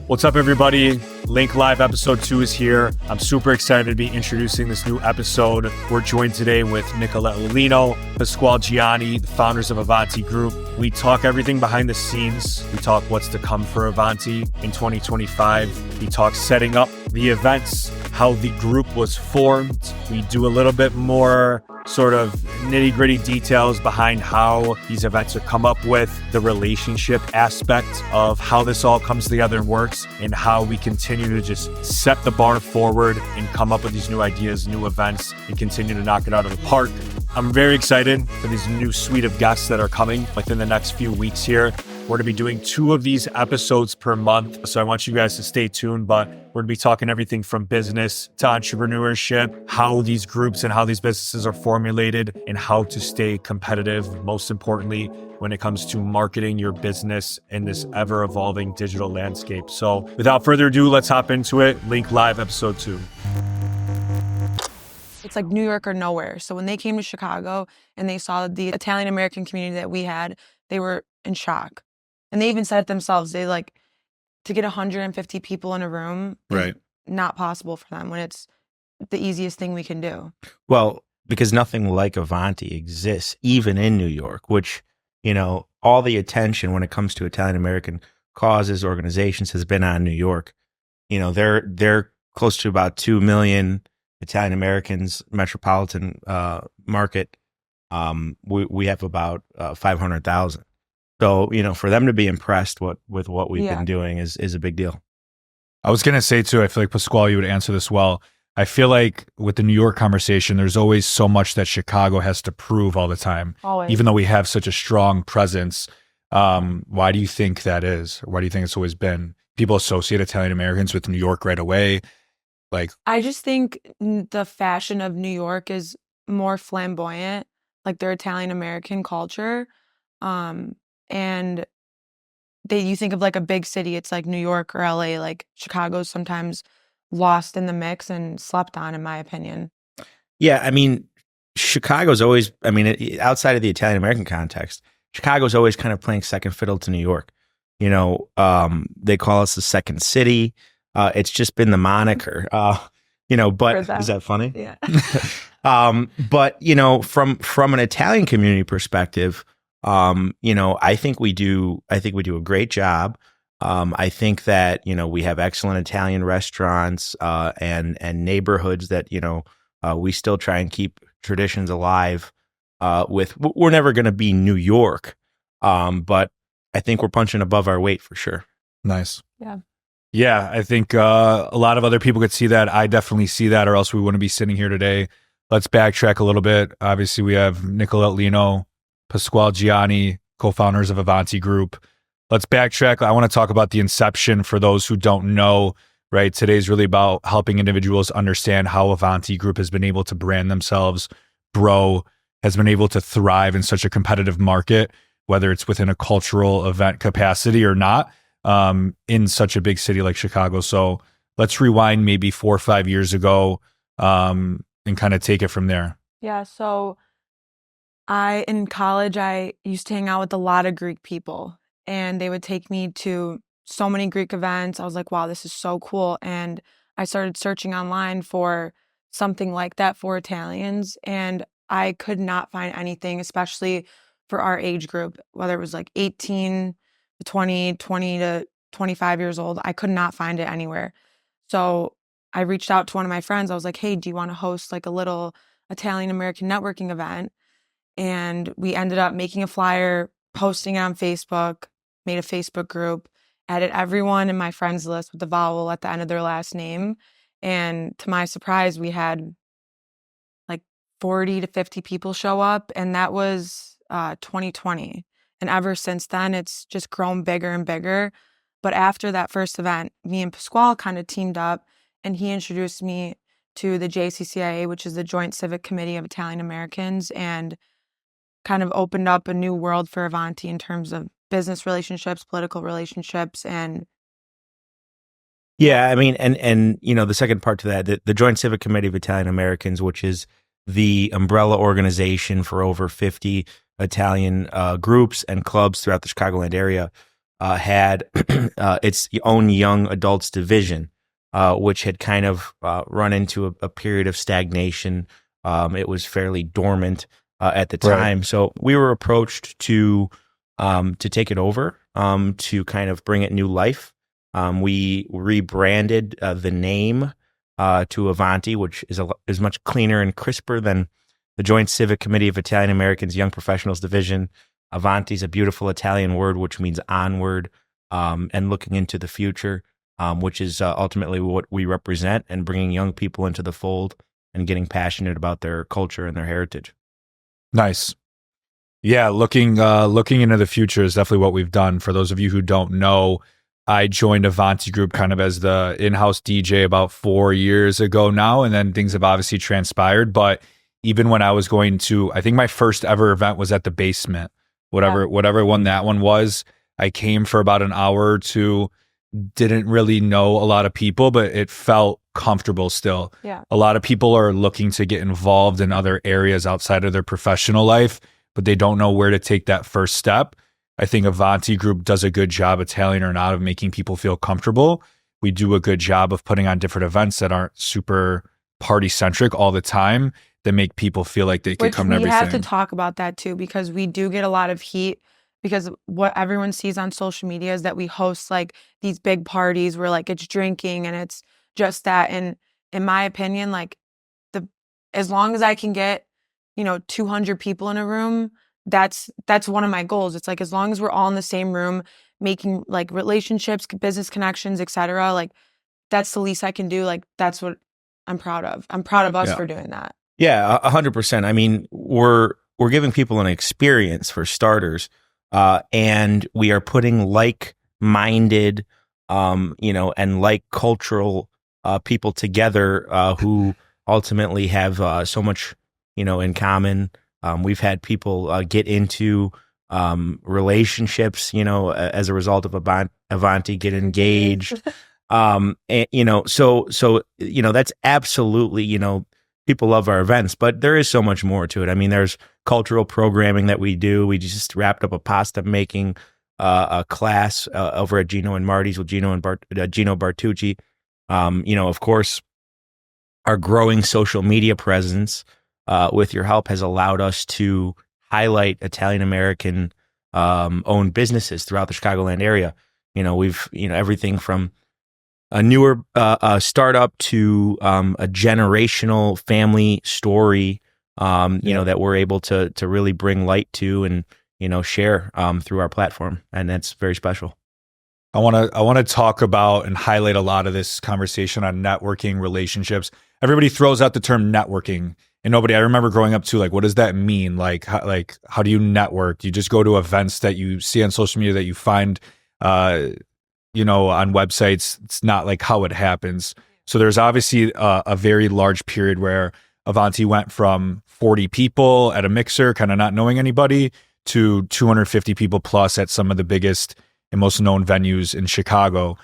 What's up, everybody? Link Live episode 2 is here. I'm super excited to be introducing this new episode. We're joined today with Nicolette Lollino, Pasquale Gianni, the founders of Avanti Group. We talk everything behind the scenes. We talk what's to come for Avanti in 2025. We talk setting up the events, how the group was formed. We do a little bit more sort of nitty-gritty details behind how these events are come up with, the relationship aspect of how this all comes together and works, and how we continue to just set the bar forward and come up with these new ideas, new events, and continue to knock it out of the park. I'm very excited for these new suite of guests that are coming within the next few weeks here. We're going to be doing 2 of these episodes per month, so I want you guys to stay tuned, but we're going to be talking everything from business to entrepreneurship, how these groups and how these businesses are formulated, and how to stay competitive, most importantly, when it comes to marketing your business in this ever-evolving digital landscape. So without further ado, let's hop into it. Link Live episode 2. It's like New York or nowhere. So when they came to Chicago and they saw the Italian-American community that we had, they were in shock. And they even said it themselves. They like, to get 150 people in a room, right? Not possible for them when it's the easiest thing we can do. Well, because nothing like Avanti exists, even in New York, which, you know, all the attention when it comes to Italian-American causes, organizations has been on New York. You know, they're close to about 2 million Italian-Americans, metropolitan market. We have about 500,000. So, you know, for them to be impressed with what we've been doing is a big deal. I was going to say, too, I feel like, Pasquale, you would answer this well. I feel like with the New York conversation, there's always so much that Chicago has to prove all the time. Always. Even though we have such a strong presence. Why do you think that is? Or why do you think it's always been? People associate Italian-Americans with New York right away. Like, I just think the fashion of New York is more flamboyant, like their Italian-American culture. And you think of like a big city, it's like New York or LA, like Chicago's sometimes lost in the mix and slept on, in my opinion. Yeah, I mean, Chicago's always, I mean, outside of the Italian-American context, Chicago's always kind of playing second fiddle to New York. You know, they call us the second city. It's just been the moniker, you know, but is that funny? Yeah. But, you know, from an Italian community perspective, you know, I think we do a great job. I think that, you know, we have excellent Italian restaurants, and neighborhoods that, you know, we still try and keep traditions alive, we're never going to be New York. But I think we're punching above our weight for sure. Nice. Yeah. Yeah, I think a lot of other people could see that. I definitely see that, or else we wouldn't be sitting here today. Let's backtrack a little bit. Obviously, we have Nicolette Lollino, Pasquale Gianni, co-founders of Avanti Group. Let's backtrack. I want to talk about the inception for those who don't know, right? Today's really about helping individuals understand how Avanti Group has been able to brand themselves, grow, has been able to thrive in such a competitive market, whether it's within a cultural event capacity or not, in such a big city like Chicago. So let's rewind maybe 4 or 5 years ago, and kind of take it from there. Yeah, so in college, I used to hang out with a lot of Greek people, and they would take me to so many Greek events. I was like, wow, this is so cool. And I started searching online for something like that for Italians, and I could not find anything, especially for our age group, whether it was like 18 to 20, 20 to 25 years old. I could not find it anywhere. So I reached out to one of my friends. I was like, hey, do you want to host like a little Italian-American networking event? And we ended up making a flyer, posting it on Facebook, made a Facebook group, added everyone in my friends list with the vowel at the end of their last name. And to my surprise, we had like 40 to 50 people show up. And that was 2020. And ever since then, it's just grown bigger and bigger. But after that first event, me and Pasquale kind of teamed up, and he introduced me to the JCCIA, which is the Joint Civic Committee of Italian Americans, and kind of opened up a new world for Avanti in terms of business relationships, political relationships, and yeah, I mean, and you know, the second part to that, the Joint Civic Committee of Italian Americans, which is the umbrella organization for over 50 Italian groups and clubs throughout the Chicagoland area. had its own young adults division, which had kind of run into a period of stagnation. It was fairly dormant at the time. Right. So we were approached to take it over, to kind of bring it new life. We rebranded the name to Avanti, which is much cleaner and crisper than the Joint Civic Committee of Italian Americans Young Professionals Division. Avanti is a beautiful Italian word which means onward, and looking into the future, which is ultimately what we represent, and bringing young people into the fold and getting passionate about their culture and their heritage. Nice. Yeah, looking into the future is definitely what we've done. For those of you who don't know, I joined Avanti Group kind of as the in-house DJ about 4 years ago now, and then things have obviously transpired. But even when I was going to, I think my first ever event was at the Basement, whatever one that one was. I came for about an hour or two, didn't really know a lot of people, but it felt comfortable still. Yeah. A lot of people are looking to get involved in other areas outside of their professional life, but they don't know where to take that first step. I think Avanti Group does a good job, Italian or not, of making people feel comfortable. We do a good job of putting on different events that aren't super party centric all the time, that make people feel like they can come to everything. We have to talk about that too, because we do get a lot of heat, because what everyone sees on social media is that we host like these big parties where like it's drinking and it's just that. And in my opinion, like as long as I can get, 200 people in a room, that's one of my goals. It's like, as long as we're all in the same room, making like relationships, business connections, etc. Like that's the least I can do. Like that's what I'm proud of. I'm proud of us for doing that. Yeah, 100%. I mean, we're giving people an experience for starters, and we are putting like-minded, and like cultural people together who ultimately have so much, in common. We've had people get into relationships, as a result of Avanti, get engaged. And, so that's absolutely, people love our events, but there is so much more to it. I mean, there's cultural programming that we do. We just wrapped up a pasta making a class over at Gino and Marty's with Gino Bartucci. Of course, our growing social media presence, with your help, has allowed us to highlight Italian American owned businesses throughout the Chicagoland area. We've everything from a newer startup to a generational family story, that we're able to really bring light to and share through our platform, and that's very special. I want to talk about and highlight a lot of this conversation on networking, relationships. Everybody throws out the term networking, and I remember growing up too, like, what does that mean? Like how do you network? You just go to events that you see on social media, that you find on websites. It's not like how it happens. So there's obviously a very large period where Avanti went from 40 people at a mixer, kind of not knowing anybody, to 250 people plus at some of the biggest and most known venues in Chicago.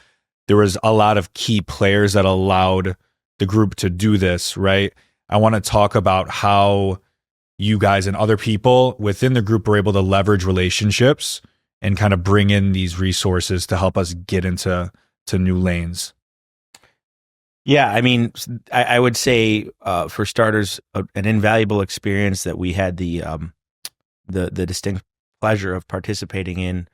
There was a lot of key players that allowed the group to do this, right? I want to talk about how you guys and other people within the group were able to leverage relationships and kind of bring in these resources to help us get into new lanes. Yeah, I mean, I would say for starters, an invaluable experience that we had the distinct pleasure of participating in.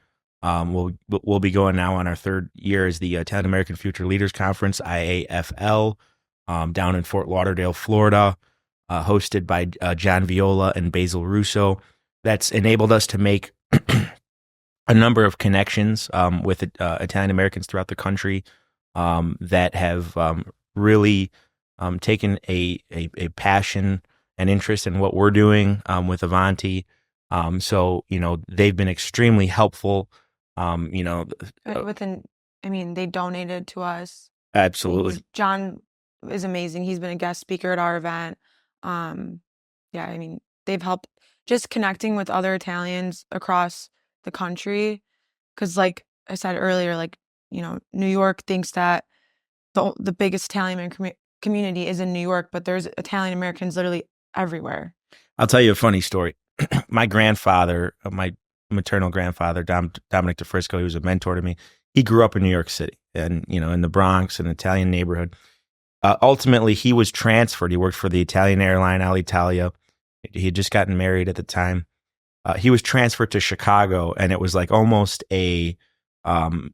We'll be going now on our third year is the Italian American Future Leaders Conference, IAFL, down in Fort Lauderdale, Florida, hosted by John Viola and Basil Russo. That's enabled us to make a number of connections with Italian Americans throughout the country that have really taken a passion and interest in what we're doing with Avanti. So they've been extremely helpful. They donated to us. Absolutely. John is amazing. He's been a guest speaker at our event. They've helped just connecting with other Italians across the country. Because like I said earlier, New York thinks that the biggest Italian community is in New York, but there's Italian Americans literally everywhere. I'll tell you a funny story. My grandfather, my maternal grandfather, Dominic DeFrisco, he was a mentor to me. He grew up in New York City and, in the Bronx, an Italian neighborhood. Ultimately, he was transferred. He worked for the Italian airline, Alitalia. He had just gotten married at the time. He was transferred to Chicago, and it was like almost a time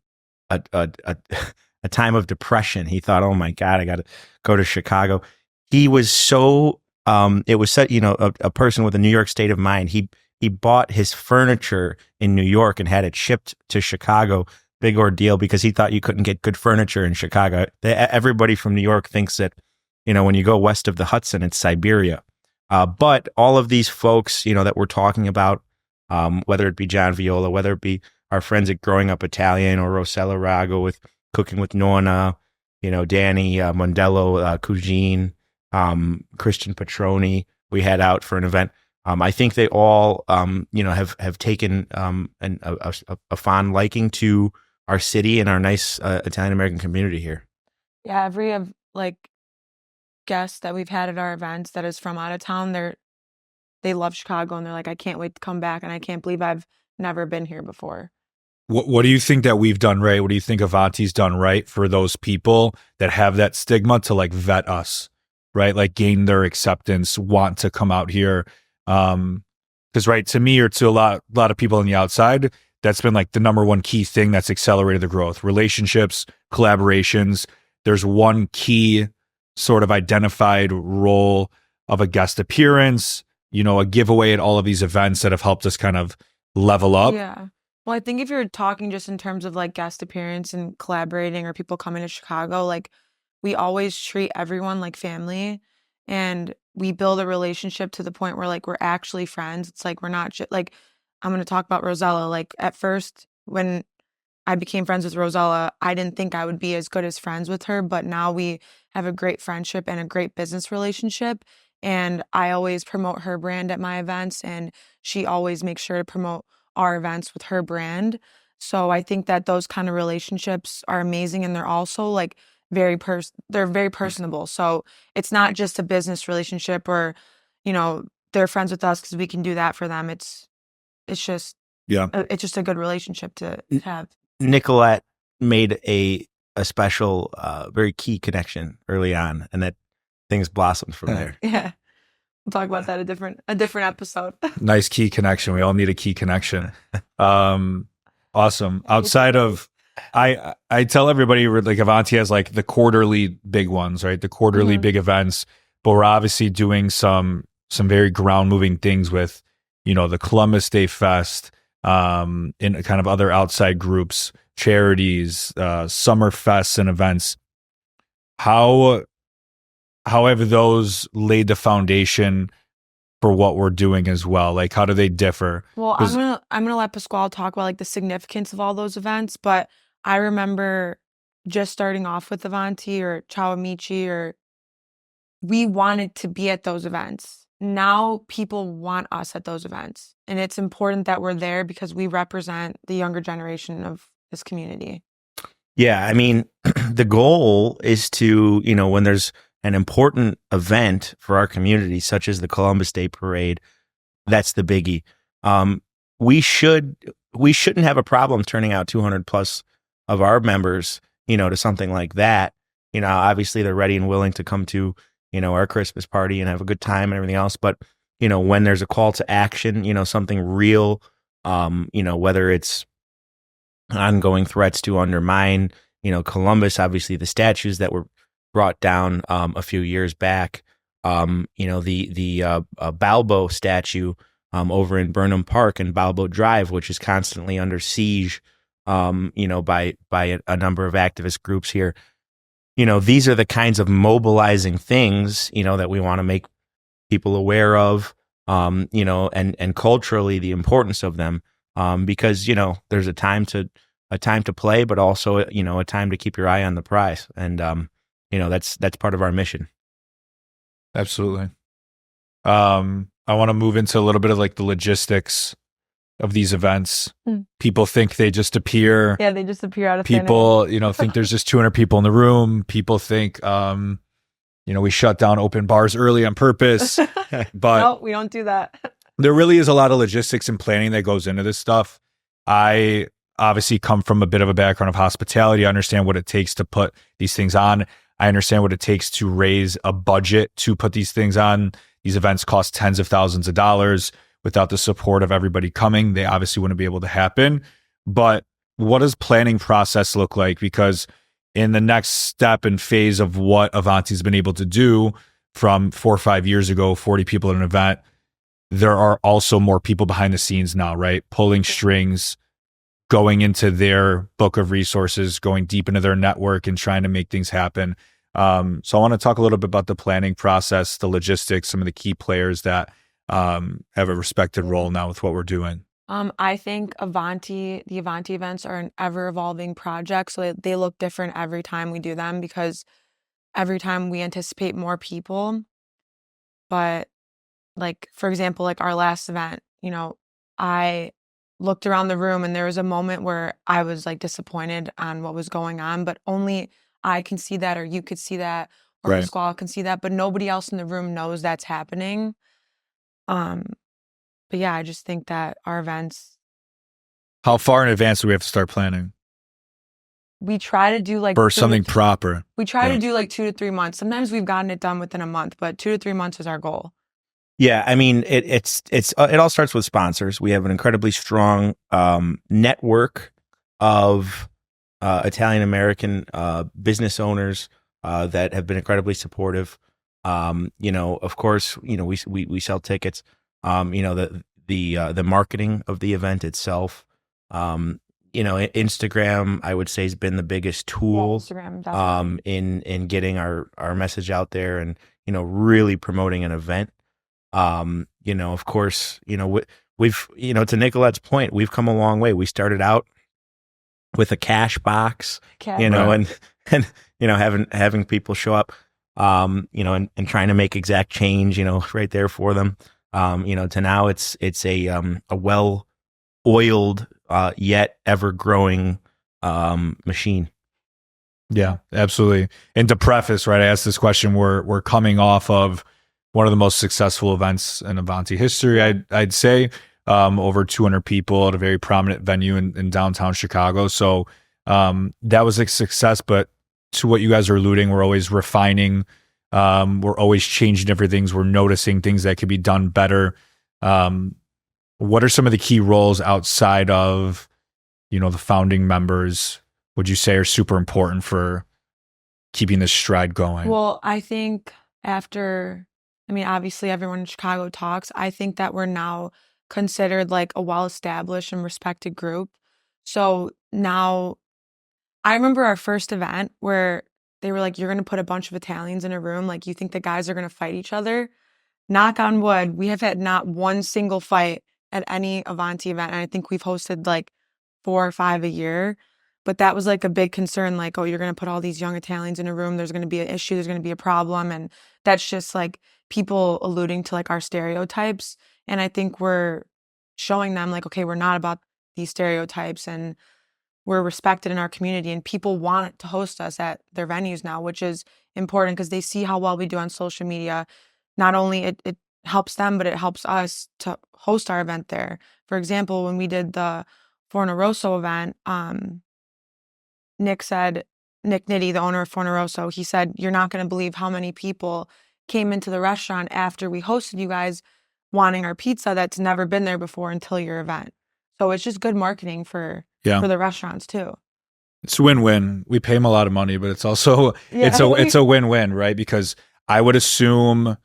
of depression. He thought, "Oh my God, I got to go to Chicago." He was so it was such a person with a New York state of mind. He bought his furniture in New York and had it shipped to Chicago. Big ordeal because he thought you couldn't get good furniture in Chicago. Everybody from New York thinks that when you go west of the Hudson, it's Siberia. But all of these folks, that we're talking about, whether it be John Viola, whether it be our friends at Growing Up Italian or Rosella Rago with Cooking with Nonna, Danny Mondello, Cugine, Christian Petroni, we had out for an event. I think they all, have taken a fond liking to our city and our nice Italian American community here. Yeah, every guest that we've had at our events that is from out of town, they love Chicago and they're like, I can't wait to come back, and I can't believe I've never been here before. What do you think that we've done right? What do you think Avanti's done right for those people that have that stigma to vet us, right? Gain their acceptance, want to come out here. Because right, to me or to a lot of people on the outside, that's been the number one key thing that's accelerated the growth. Relationships, collaborations. There's one key sort of identified role of a guest appearance, a giveaway at all of these events that have helped us kind of level up. Yeah. Well, I think if you're talking just in terms of guest appearance and collaborating or people coming to Chicago, we always treat everyone like family, and we build a relationship to the point where we're actually friends. It's we're not just I'm going to talk about Rosella. At first when I became friends with Rosella, I didn't think I would be as good as friends with her, but now we have a great friendship and a great business relationship. And I always promote her brand at my events, and she always makes sure to promote our events with her brand. So I think that those kind of relationships are amazing, and they're also they're very personable. So it's not just a business relationship or, they're friends with us because we can do that for them. It's just a good relationship to have. Nicolette made a special, very key connection early on, and that things blossomed from there. Yeah. We'll talk about that a different episode. Nice key connection. We all need a key connection. Awesome. Outside of, I tell everybody Avanti has the quarterly big ones, right? The quarterly big events, but we're obviously doing some very ground moving things with, the Columbus Day Fest, in kind of other outside groups, charities, summer fests and events. How have those laid the foundation for what we're doing as well? How do they differ? Well, I'm gonna let Pasquale talk about the significance of all those events, but I remember just starting off with Avanti or Ciao Amici, we wanted to be at those events. Now people want us at those events, and it's important that we're there because we represent the younger generation of this community. Yeah, I mean, the goal is to, when there's an important event for our community, such as the Columbus Day Parade, that's the biggie. We shouldn't have a problem turning out 200 plus of our members, to something like that. Obviously they're ready and willing to come to, our Christmas party and have a good time and everything else. But, when there's a call to action, something real, whether it's ongoing threats to undermine, Columbus, obviously the statues that were brought down a few years back, the Balbo statue over in Burnham Park and Balbo Drive, which is constantly under siege, by a number of activist groups here. These are the kinds of mobilizing things, that we want to make people aware of, and culturally the importance of them, because, there's a time to play, but also, a time to keep your eye on the prize. And, that's part of our mission. Absolutely. I want to move into a little bit of the logistics of these events. People think they just appear. Yeah, they just appear out of people, think there's just 200 people in the room. People think, we shut down open bars early on purpose. But no, we don't do that. there really is a lot of logistics and planning that goes into this stuff. I obviously come from a bit of a background of hospitality. I understand what it takes to put these things on. I understand what it takes to raise a budget to put these things on. These events cost tens of thousands of dollars. Without the support of everybody coming, they obviously wouldn't be able to happen. But what does planning process look like? Because in the next step and phase of what Avanti's been able to do from 4 or 5 years ago, 40 people at an event, there are also more people behind the scenes now, right? Pulling strings, going into their book of resources, going deep into their network and trying to make things happen. So I want to talk a little bit about the planning process, the logistics, some of the key players that have a respected role now with what we're doing. I think the Avanti events are an ever-evolving project, so they look different every time we do them because every time we anticipate more people. But like, for example, like our last event, I looked around the room and there was a moment where I was like disappointed on what was going on, but only I can see that, or you could see that, or Right. Pasquale can see that, but nobody else in the room knows that's happening. But yeah, I just think that our events, How far in advance do we have to start planning we try to do like for something proper? we try Yeah. to do like 2 to 3 months. Sometimes we've gotten it done within a month, but 2 to 3 months is our goal. Yeah, I mean, it all starts with sponsors. We have an incredibly strong network of Italian American business owners that have been incredibly supportive. Of course, we sell tickets. The marketing of the event itself. Instagram, I would say, has been the biggest tool Instagram, definitely. in getting our message out there and really promoting an event. Of course, we've to Nicolette's point, we've come a long way. We started out with a cash box, and having people show up, and trying to make exact change, right there for them. To now it's a well-oiled yet ever-growing machine. Yeah, absolutely. And to preface, right, I asked this question. We're coming off of one of the most successful events in Avanti history, I'd say, over 200 people at a very prominent venue in downtown Chicago. So that was a success. But to what you guys are alluding, we're always refining. We're always changing different things. We're noticing things that could be done better. What are some of the key roles outside of, the founding members, would you say are super important for keeping this stride going? Well, I think obviously everyone in Chicago talks. I think that we're now considered like a well-established and respected group. So now, I remember our first event where they were like, you're going to put a bunch of Italians in a room. Like, you think the guys are going to fight each other? Knock on wood, we have had not one single fight at any Avanti event. And I think we've hosted like 4 or 5 a year. But that was like a big concern, like, oh, you're going to put all these young Italians in a room. There's going to be an issue. There's going to be a problem. And that's just like people alluding to like our stereotypes. And I think we're showing them like, okay, we're not about these stereotypes and we're respected in our community and people want to host us at their venues now, which is important because they see how well we do on social media. Not only it helps them, but it helps us to host our event there. For example, when we did the Forno Rosso event, Nick Nitti, the owner of Forno Rosso, he said, you're not going to believe how many people came into the restaurant after we hosted you guys wanting our pizza that's never been there before until your event. So it's just good marketing for the restaurants too. It's a win-win. We pay them a lot of money, but it's also it's a win-win, right? Because I would assume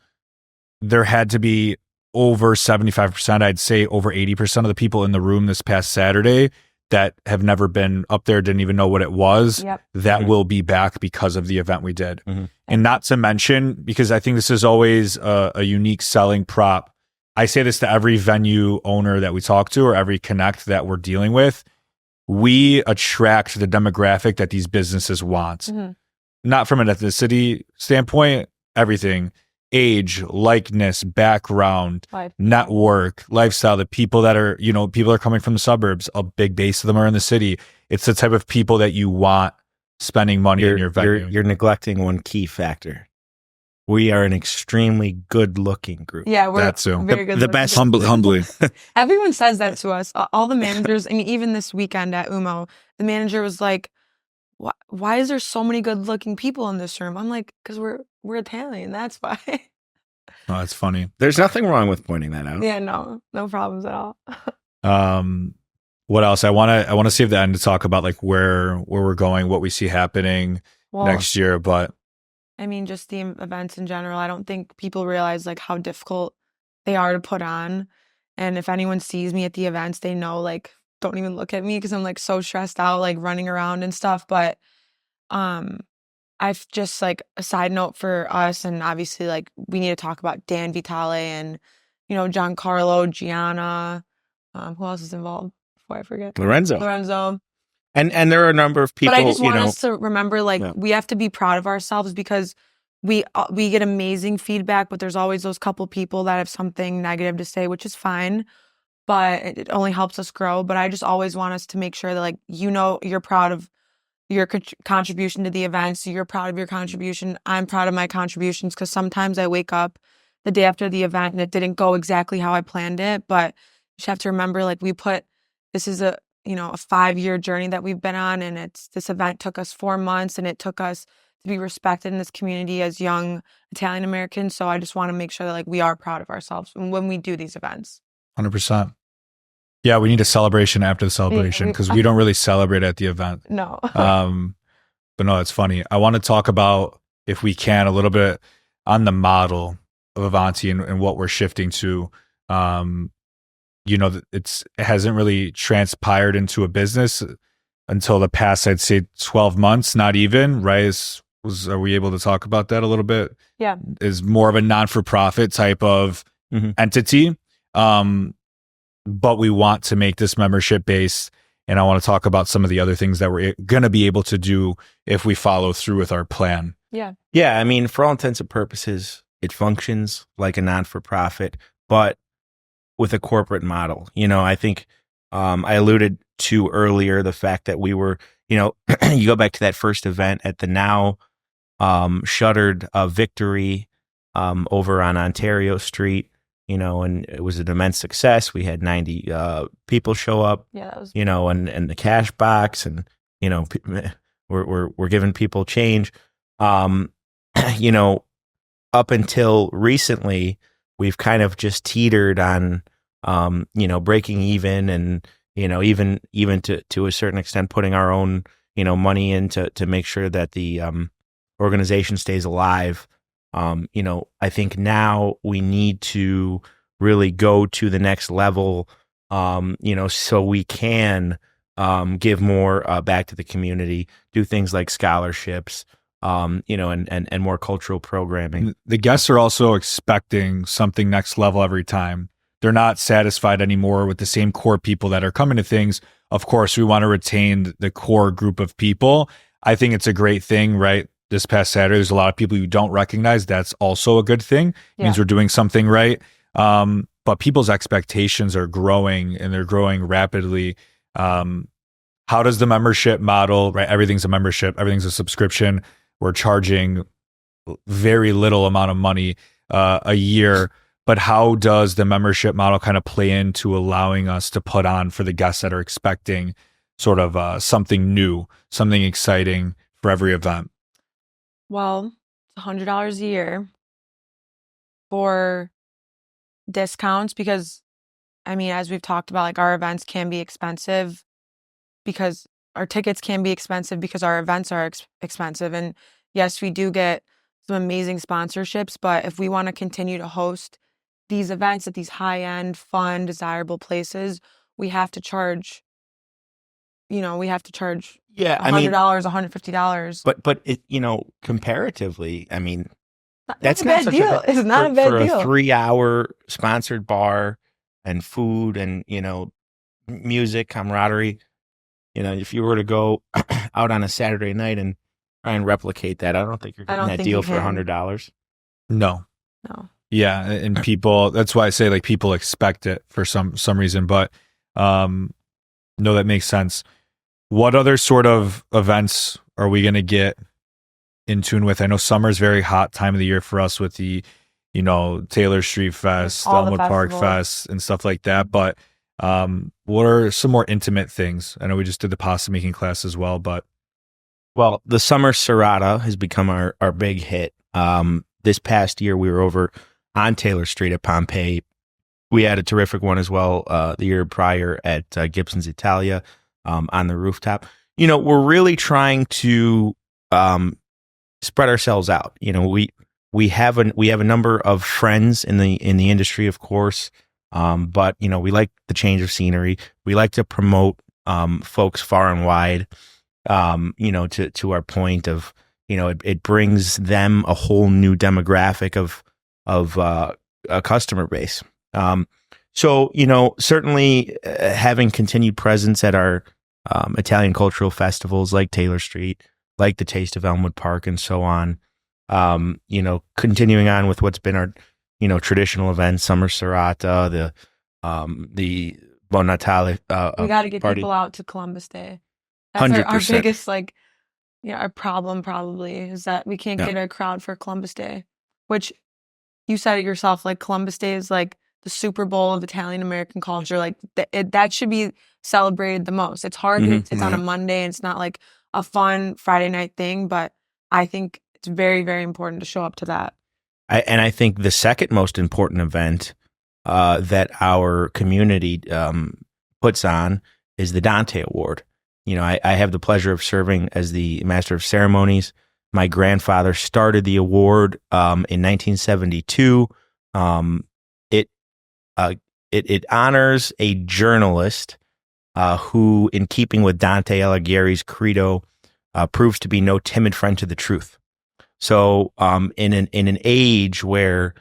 there had to be over 75%, I'd say over 80% of the people in the room this past Saturday that have never been up there, didn't even know what it was, that will be back because of the event we did. Mm-hmm. And not to mention, because I think this is always a unique selling prop. I say this to every venue owner that we talk to or every connect that we're dealing with. We attract the demographic that these businesses want. Mm-hmm. Not from an ethnicity standpoint, everything. Age, likeness, background, network, lifestyle, the people that are, people are coming from the suburbs, a big base of them are in the city. It's the type of people that you want spending money in your venue. You're neglecting one key factor, we are an extremely good-looking group. Yeah, we're That too. very good. The looking. best- Humbly. Everyone says that to us. All the managers, I mean, even this weekend at UMO, the manager was like, why is there so many good-looking people in this room? I'm like, because we're Italian. That's why. Oh, that's funny. There's nothing wrong with pointing that out. Yeah, no problems at all. What else? I want to save the end to talk about like where we're going, what we see happening Well, next year. But I mean, just the events in general. I don't think people realize like how difficult they are to put on. And if anyone sees me at the events, they know like don't even look at me because I'm like so stressed out, like running around and stuff. But I've just like a side note for us, and obviously like we need to talk about Dan Vitale and Giancarlo, Gianna. Who else is involved? Before I forget, Lorenzo. And there are a number of people. But I just want you know, us to remember, like, Yeah. we have to be proud of ourselves because we get amazing feedback, but there's always those couple people that have something negative to say, which is fine, but it only helps us grow. But I just always want us to make sure that, like, you're proud of your contribution to the events. You're proud of your contribution. I'm proud of my contributions because sometimes I wake up the day after the event and it didn't go exactly how I planned it. But you just have to remember, like, this is a 5-year journey that we've been on, and this event took us 4 months, and it took us to be respected in this community as young Italian Americans. So I just want to make sure that like we are proud of ourselves when we do these events. 100%. Yeah, we need a celebration after the celebration because we don't really celebrate at the event. No. But no, it's funny. I want to talk about, if we can, a little bit on the model of Avanti and what we're shifting to. It hasn't really transpired into a business until the past, I'd say 12 months, not even, right? Are we able to talk about that a little bit? Yeah. Is more of a non-for-profit type of entity. But we want to make this membership based. And I want to talk about some of the other things that we're going to be able to do if we follow through with our plan. Yeah. Yeah. I mean, for all intents and purposes, it functions like a non-for-profit, but with a corporate model. I think I alluded to earlier the fact that we were, you go back to that first event at the now shuttered Victory over on Ontario Street, and it was an immense success. We had 90 people show up, Yeah, that was and the cash box, and we're giving people change. Up until recently, we've kind of just teetered on breaking even, and even to a certain extent putting our own money in to make sure that the organization stays alive. I think now we need to really go to the next level, so we can give more back to the community, do things like scholarships, and more cultural programming. The guests are also expecting something next level every time. They're not satisfied anymore with the same core people that are coming to things. Of course, we want to retain the core group of people. I think it's a great thing, right? This past Saturday, there's a lot of people you don't recognize. That's also a good thing. It means we're doing something right. But people's expectations are growing, and they're growing rapidly. How does the membership model, right? Everything's a membership. Everything's a subscription. We're charging very little amount of money a year. But how does the membership model kind of play into allowing us to put on for the guests that are expecting sort of something new, something exciting for every event? Well, it's $100 a year for discounts because, I mean, as we've talked about, like our events can be expensive because our tickets can be expensive because our events are expensive. And yes, we do get some amazing sponsorships, but if we want to continue to host these events at these high-end, fun, desirable places, we have to charge, Yeah, $100, $150. But it, comparatively, I mean, That's not a bad deal. It's not a bad deal. For a 3-hour sponsored bar and food and, music, camaraderie, if you were to go out on a Saturday night and try and replicate that, I don't think you're getting that deal for $100. No. Yeah, and people, that's why I say like people expect it for some reason, but no, that makes sense. What other sort of events are we going to get in tune with? I know summer's very hot time of the year for us with the, Taylor Street Fest, all the Elmwood Park festivals. Fest, and stuff like that. But what are some more intimate things? I know we just did the pasta making class as well, but Well, the summer serrata has become our big hit. This past year, we were over on Taylor Street at Pompeii. We had a terrific one as well the year prior at Gibson's Italia on the rooftop. We're really trying to spread ourselves out. We have a number of friends in the industry, of course, but we like the change of scenery. We like to promote folks far and wide. To our point of it brings them a whole new demographic of a customer base. So certainly having continued presence at our Italian cultural festivals like Taylor Street, like the Taste of Elmwood Park, and so on. Continuing on with what's been our traditional events, Summer Serrata, the Buon Natale. We got to get party. people out to Columbus Day. That's our 100%. biggest our problem probably is that we can't get a crowd for Columbus Day, which you said it yourself. Like Columbus Day is like the Super Bowl of Italian American culture. Like that should be celebrated the most. It's hard. It's on a Monday, and it's not like a fun Friday night thing. But I think it's very, very important to show up to that. I think the second most important event that our community puts on is the Dante Award. I have the pleasure of serving as the Master of Ceremonies. My grandfather started the award in 1972. It honors a journalist who, in keeping with Dante Alighieri's credo, proves to be no timid friend to the truth. So, in an age where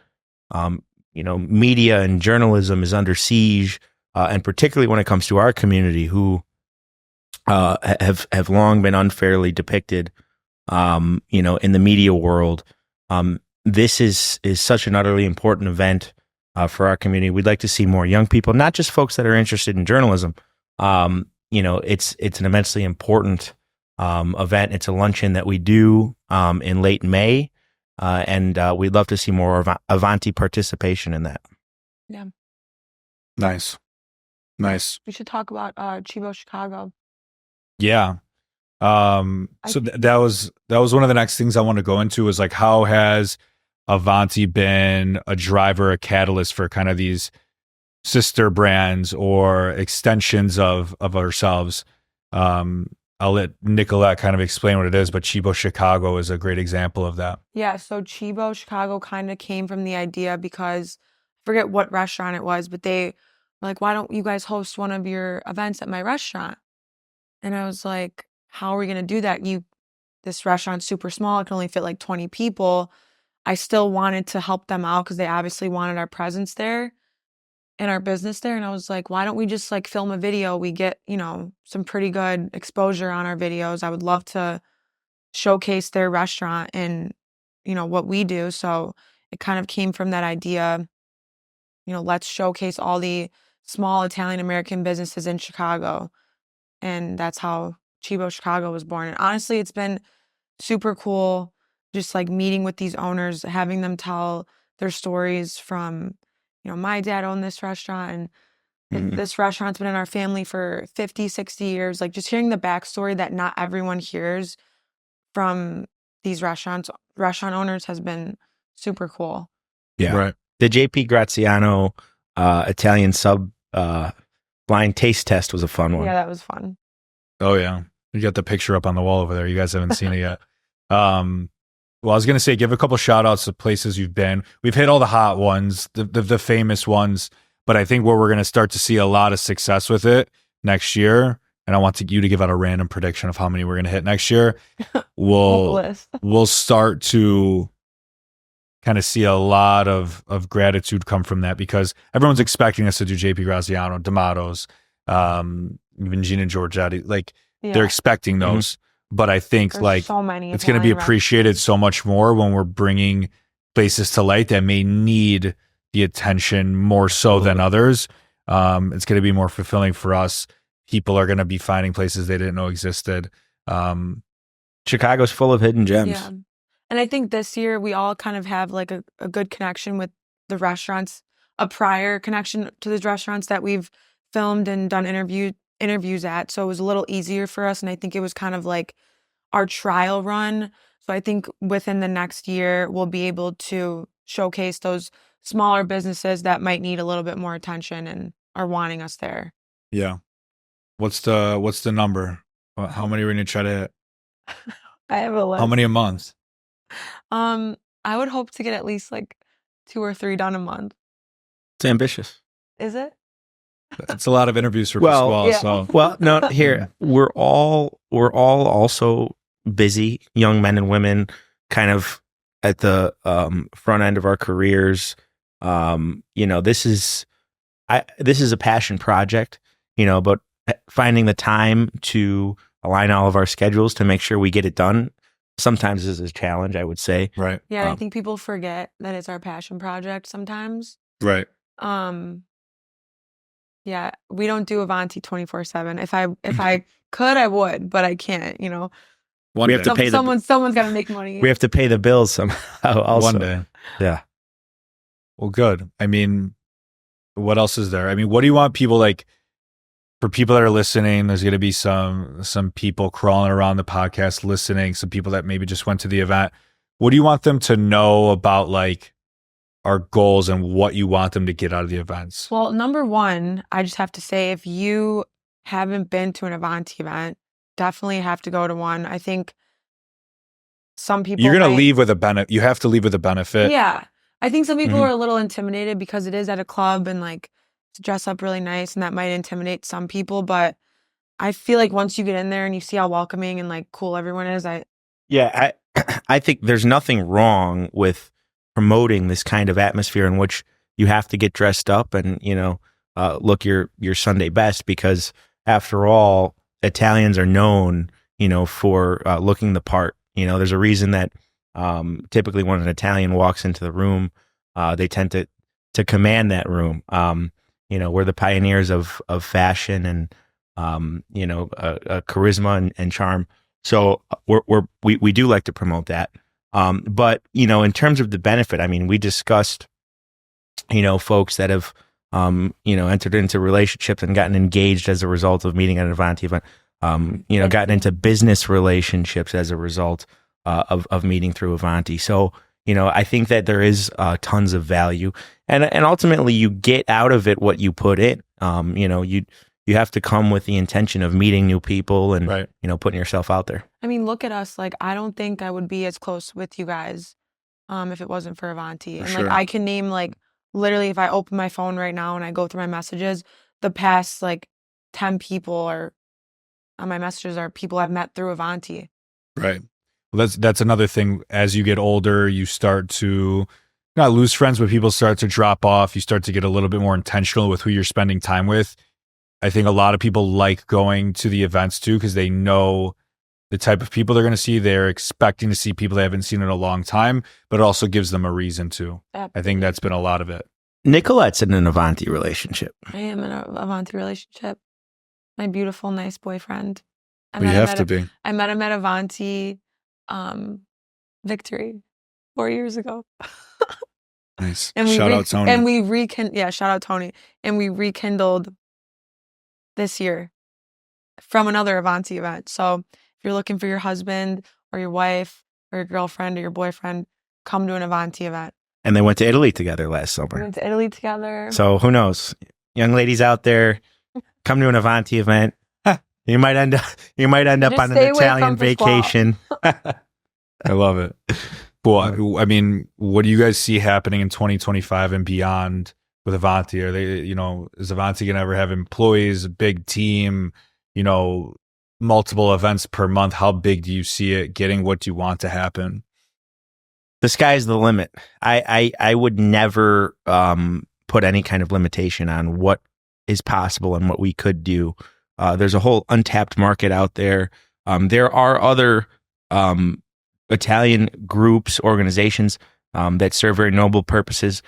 media and journalism is under siege, and particularly when it comes to our community, who have long been unfairly depicted, in the media world, this is such an utterly important event for our community. We'd like to see more young people, not just folks that are interested in journalism. It's an immensely important event. It's a luncheon that we do in late May, and we'd love to see more Avanti participation in that. Yeah. Nice. We should talk about Chibo Chicago. Yeah. So that was one of the next things I want to go into is like, how has Avanti been a driver, a catalyst for kind of these sister brands or extensions of ourselves? I'll let Nicolette kind of explain what it is, but Chibo Chicago is a great example of that. Yeah, so Chibo Chicago kind of came from the idea because I forget what restaurant it was, but they were like, why don't you guys host one of your events at my restaurant? And I was like, how are we going to do that? This restaurant's super small. It can only fit like 20 people. I still wanted to help them out because they obviously wanted our presence there and our business there. And I was like, why don't we just like film a video? We get, some pretty good exposure on our videos. I would love to showcase their restaurant and, what we do. So it kind of came from that idea, let's showcase all the small Italian American businesses in Chicago. And that's how Chibo Chicago was born. And honestly, it's been super cool just like meeting with these owners, having them tell their stories from, my dad owned this restaurant and this restaurant's been in our family for 50, 60 years. Like just hearing the backstory that not everyone hears from these restaurant owners has been super cool. Yeah. Right. The JP Graziano Italian sub blind taste test was a fun one. Yeah, that was fun. Oh yeah. You got the picture up on the wall over there. You guys haven't seen it yet. Well, I was going to say, give a couple shout outs to places you've been. We've hit all the hot ones, the famous ones, but I think where we're going to start to see a lot of success with it next year, and I want you to give out a random prediction of how many we're going to hit next year. We'll start to kind of see a lot of gratitude come from that because everyone's expecting us to do JP Graziano, D'Amato's, even Gina Giorgetti. Like they're expecting those. But I think There's so many it's going to be appreciated so much more when we're bringing places to light that may need the attention more so than others. It's going to be more fulfilling for us. People are going to be finding places they didn't know existed. Chicago's full of hidden gems. Yeah. And I think this year we all kind of have like a good connection with the restaurants, a prior connection to those restaurants that we've filmed and done interviews at. So it was a little easier for us. And I think it was kind of like our trial run. So I think within the next year, we'll be able to showcase those smaller businesses that might need a little bit more attention and are wanting us there. Yeah. What's the number? How many are we gonna try to hit? I have a list. How many a month? I would hope to get at least like 2 or 3 done a month. It's ambitious. Is it? It's a lot of interviews for Well, Pasquale. yeah. So Well, no, here we're all also busy young men and women, kind of at the front end of our careers. This is a passion project, but finding the time to align all of our schedules to make sure we get it done sometimes is a challenge, I would say. right, Yeah, I think people forget that it's our passion project sometimes. right. Yeah, we don't do Avanti 24/7. If I could, I would, but I can't, One We day. have to pay someone's got to make money. We have to pay the bills somehow. Also, One day. yeah. Well, good. I mean, what else is there? I mean, what do you want people like? For people that are listening, there's going to be some people crawling around the podcast listening. Some people that maybe just went to the event. What do you want them to know about like our goals and what you want them to get out of the events? Well, number one, I just have to say, if you haven't been to an Avanti event, definitely have to go to one. I think some people You're going to might- leave with a benefit. You have to leave with a benefit. Yeah. I think some people Mhm. are a little intimidated because it is at a club and like to dress up really nice, and that might intimidate some people. But I feel like once you get in there and you see how welcoming and like cool everyone is, Yeah, I think there's nothing wrong with promoting this kind of atmosphere in which you have to get dressed up and look your Sunday best, because after all, Italians are known for looking the part. There's a reason that typically when an Italian walks into the room, they tend to command that room. We're the pioneers of fashion and charisma and charm. So we do like to promote that. But in terms of the benefit, I mean, we discussed folks that have entered into relationships and gotten engaged as a result of meeting at an Avanti event. Gotten into business relationships as a result of meeting through Avanti. So I think that there is tons of value, and ultimately you get out of it what you put in. You have to come with the intention of meeting new people and Right. putting yourself out there. I mean, look at us. Like, I don't think I would be as close with you guys if it wasn't for Avanti. For And sure. like, I can name like literally, if I open my phone right now and I go through my messages, the past like 10 people are on my messages are people I've met through Avanti. Right. Well, that's another thing. As you get older, you start to not lose friends, but people start to drop off. You start to get a little bit more intentional with who you're spending time with. I think a lot of people like going to the events too, because they know the type of people they're going to see. They're expecting to see people they haven't seen in a long time, but it also gives them a reason to. I think that's been a lot of it. Nicolette's in an Avanti relationship. I am in an Avanti relationship. My beautiful, nice boyfriend. We have to be. I met him at Avanti Victory 4 years ago. Nice. And Shout out Tony. And we shout out Tony. And we rekindled this year from another Avanti event. So if you're looking for your husband or your wife or your girlfriend or your boyfriend, come to an Avanti event. And they went to Italy together last We summer. went to Italy together. So who knows? Young ladies out there, come to an Avanti event. You might end up Just on an stay away Italian from Pasquale. vacation. I love it. Well, I mean, what do you guys see happening in 2025 and beyond with Avanti? Are they, is Avanti going to ever have employees, a big team, multiple events per month? How big do you see it getting? What do you want to happen? The sky's the limit. I would never put any kind of limitation on what is possible and what we could do. There's a whole untapped market out there. There are other Italian groups, organizations that serve very noble purposes.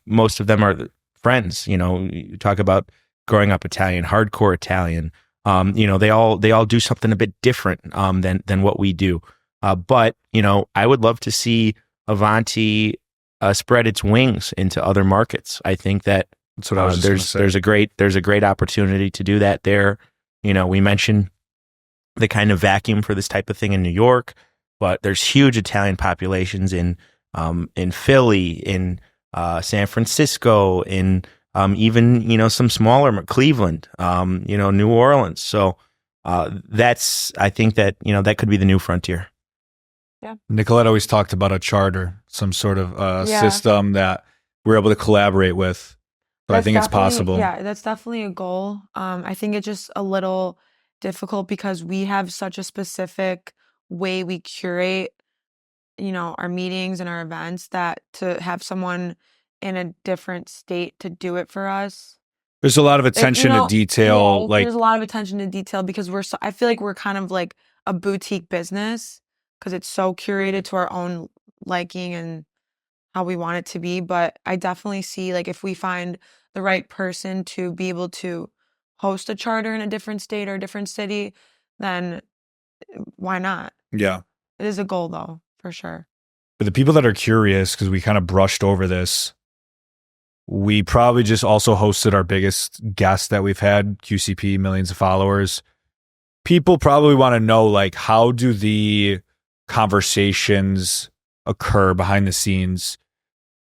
Most of them are friends. You talk about growing up Italian, hardcore Italian. They all do something a bit different than what we do. But, I would love to see Avanti spread its wings into other markets. I think that That's what I was just gonna say. there's a great opportunity to do that there. We mentioned the kind of vacuum for this type of thing in New York, but there's huge Italian populations in Philly, in San Francisco, in even some smaller Cleveland, New Orleans. So I think that that could be the new frontier. Yeah. Nicolette always talked about a charter, some sort of Yeah. system that we're able to collaborate with. But I That's think it's definitely- possible. Yeah, that's definitely a goal. I think it's just a little difficult because we have such a specific way we curate, our meetings and our events, that to have someone in a different state to do it for us. There's a lot of attention to detail. Yeah, there's a lot of attention to detail because I feel like we're kind of like a boutique business because it's so curated to our own liking and how we want it to be. But I definitely see, like, if we find the right person to be able to host a charter in a different state or a different city, then why not? Yeah. It is a goal, though, for sure. For the people that are curious, because we kind of brushed over this, we probably just also hosted our biggest guest that we've had, QCP, millions of followers. People probably want to know, like, how do the conversations occur behind the scenes?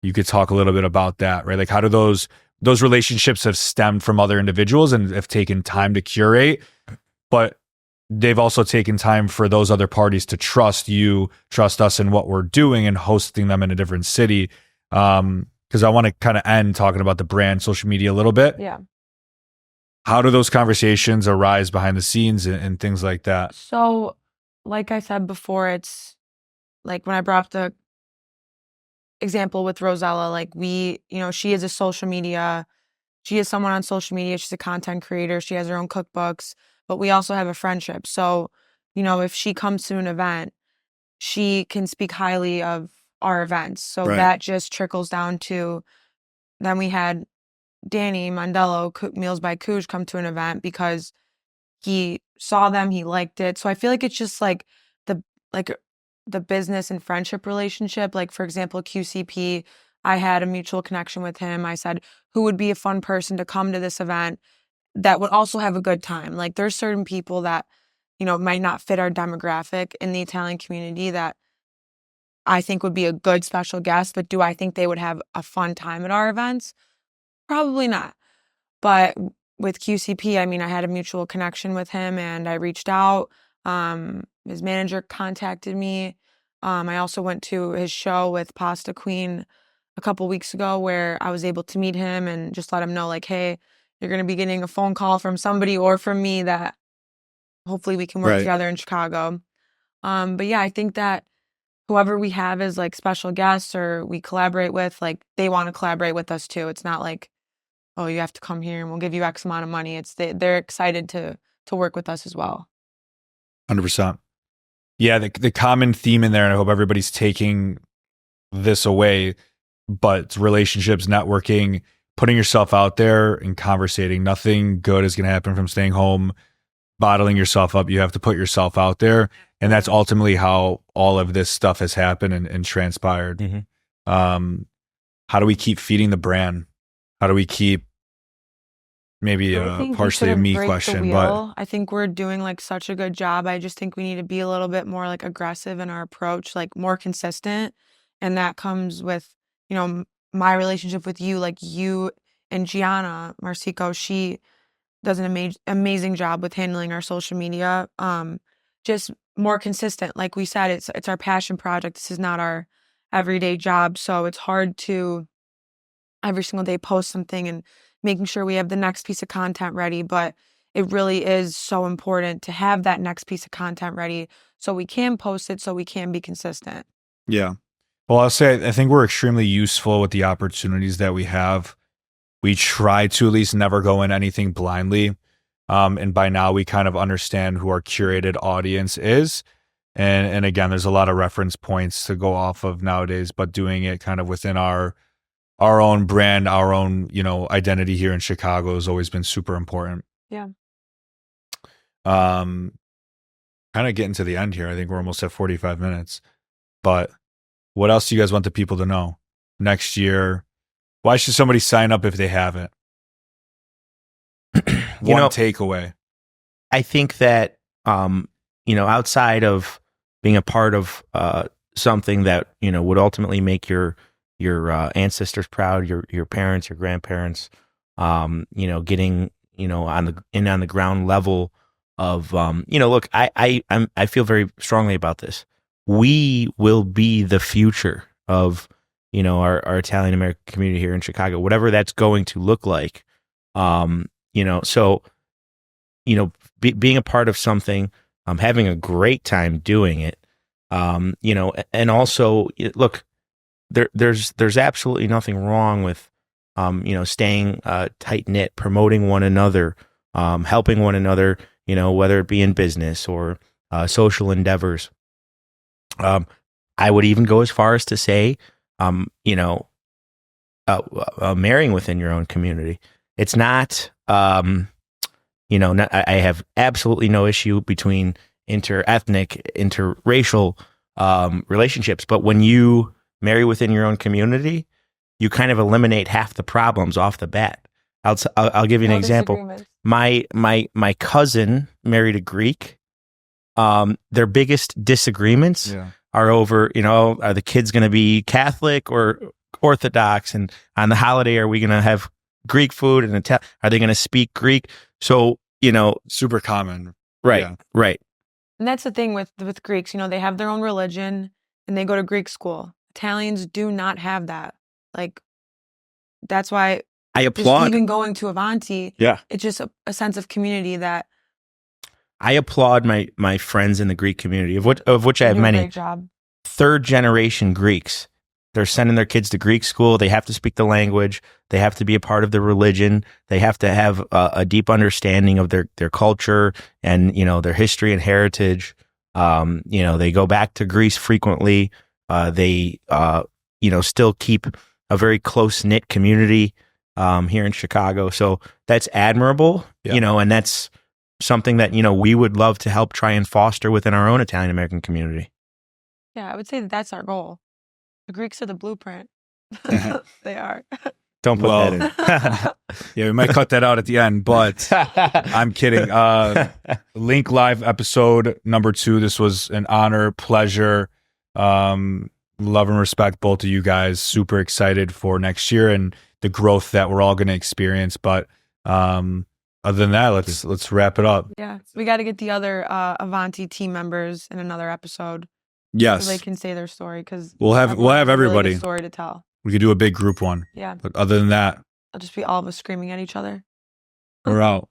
You could talk a little bit about that, right? Like, how do those relationships have stemmed from other individuals and have taken time to curate, but they've also taken time for those other parties to trust you, trust us in what we're doing and hosting them in a different city. Because I want to kind of end talking about the brand, social media a little bit. Yeah. How do those conversations arise behind the scenes and things like that? So, like I said before, it's like when I brought up the example with Rosella, like she is she is someone on social media. She's a content creator. She has her own cookbooks, but we also have a friendship. So, if she comes to an event, she can speak highly of our events. So Right. that just trickles down to, then we had Danny Mondello, Meals by Cooge, come to an event because he saw them, he liked it. So I feel like it's just like the business and friendship relationship. Like, for example, QCP, I had a mutual connection with him. I said, who would be a fun person to come to this event that would also have a good time? Like, there's certain people that, might not fit our demographic in the Italian community that I think would be a good special guest, but do I think they would have a fun time at our events? Probably not. But with QCP, I had a mutual connection with him and I reached out. His manager contacted me. I also went to his show with Pasta Queen a couple weeks ago where I was able to meet him and just let him know, like, hey, you're going to be getting a phone call from somebody or from me that hopefully we can work Right. together in Chicago. But yeah, I think that whoever we have as like special guests or we collaborate with, like, they want to collaborate with us too. It's not like, oh, you have to come here and we'll give you X amount of money. It's they're excited to work with us as well. 100%. Yeah, the common theme in there, and I hope everybody's taking this away, but it's relationships, networking, putting yourself out there and conversating. Nothing good is going to happen from staying home, bottling yourself up. You have to put yourself out there. And that's ultimately how all of this stuff has happened and transpired. Mm-hmm. How do we keep feeding the brand? How do we keep, maybe I think we partially a shouldn't me break the question, but wheel. I think we're doing like such a good job. I just think we need to be a little bit more like aggressive in our approach, like more consistent. And that comes with, my relationship with you, like you and Gianna Marsico, she does an amazing job with handling our social media. Just more consistent. Like we said, it's our passion project. This is not our everyday job. So it's hard to every single day post something and making sure we have the next piece of content ready. But it really is so important to have that next piece of content ready so we can post it, so we can be consistent. yeah. Well, I'll say, I think we're extremely useful with the opportunities that we have. We try to at least never go in anything blindly. And by now we kind of understand who our curated audience is. And again, there's a lot of reference points to go off of nowadays, but doing it kind of within our own brand, our own, identity here in Chicago has always been super important. Yeah. kind of getting to the end here. I think we're almost at 45 minutes. But what else do you guys want the people to know next year? Why should somebody sign up if they haven't? One takeaway. I think that, outside of being a part of something that, would ultimately make your ancestors proud, your parents, your grandparents, getting, on the ground level of, look, I feel very strongly about this. We will be the future of, our Italian American community here in Chicago, whatever that's going to look like. So, being a part of something, having a great time doing it, and also look, there's absolutely nothing wrong with, staying tight knit, promoting one another, helping one another, whether it be in business or social endeavors. I would even go as far as to say, marrying within your own community. It's not, I have absolutely no issue between inter-ethnic, interracial relationships, but when you marry within your own community, you kind of eliminate half the problems off the bat. I'll give you an example. My cousin married a Greek. Their biggest disagreements are over, are the kids going to be Catholic or Orthodox? And on the holiday, are we going to have Greek food? And are they going to speak Greek? So, super common. Right. Yeah. Right. And that's the thing with Greeks, they have their own religion and they go to Greek school. Italians do not have that. Like, that's why I applaud even going to Avanti. Yeah. It's just a sense of community that I applaud my friends in the Greek community, of which I have many. Great job. Third generation Greeks. They're sending their kids to Greek school. They have to speak the language. They have to be a part of the religion. They have to have a deep understanding of their culture and, their history and heritage. They go back to Greece frequently. They still keep a very close-knit community here in Chicago. So that's admirable, and that's something that, we would love to help try and foster within our own Italian American community. Yeah, I would say that's our goal. The Greeks are the blueprint. They are. Don't put that in. Yeah, we might cut that out at the end, but I'm kidding. Link Live episode number 2. This was an honor, pleasure. Love and respect both of you guys. Super excited for next year and the growth that we're all going to experience. But other than that, let's wrap it up. Yeah, we got to get the other Avanti team members in another episode. Yes, so they can say their story because we'll have everybody. Really story to tell. We could do a big group one. Yeah, but other than that, it'll just be all of us screaming at each other. We're out.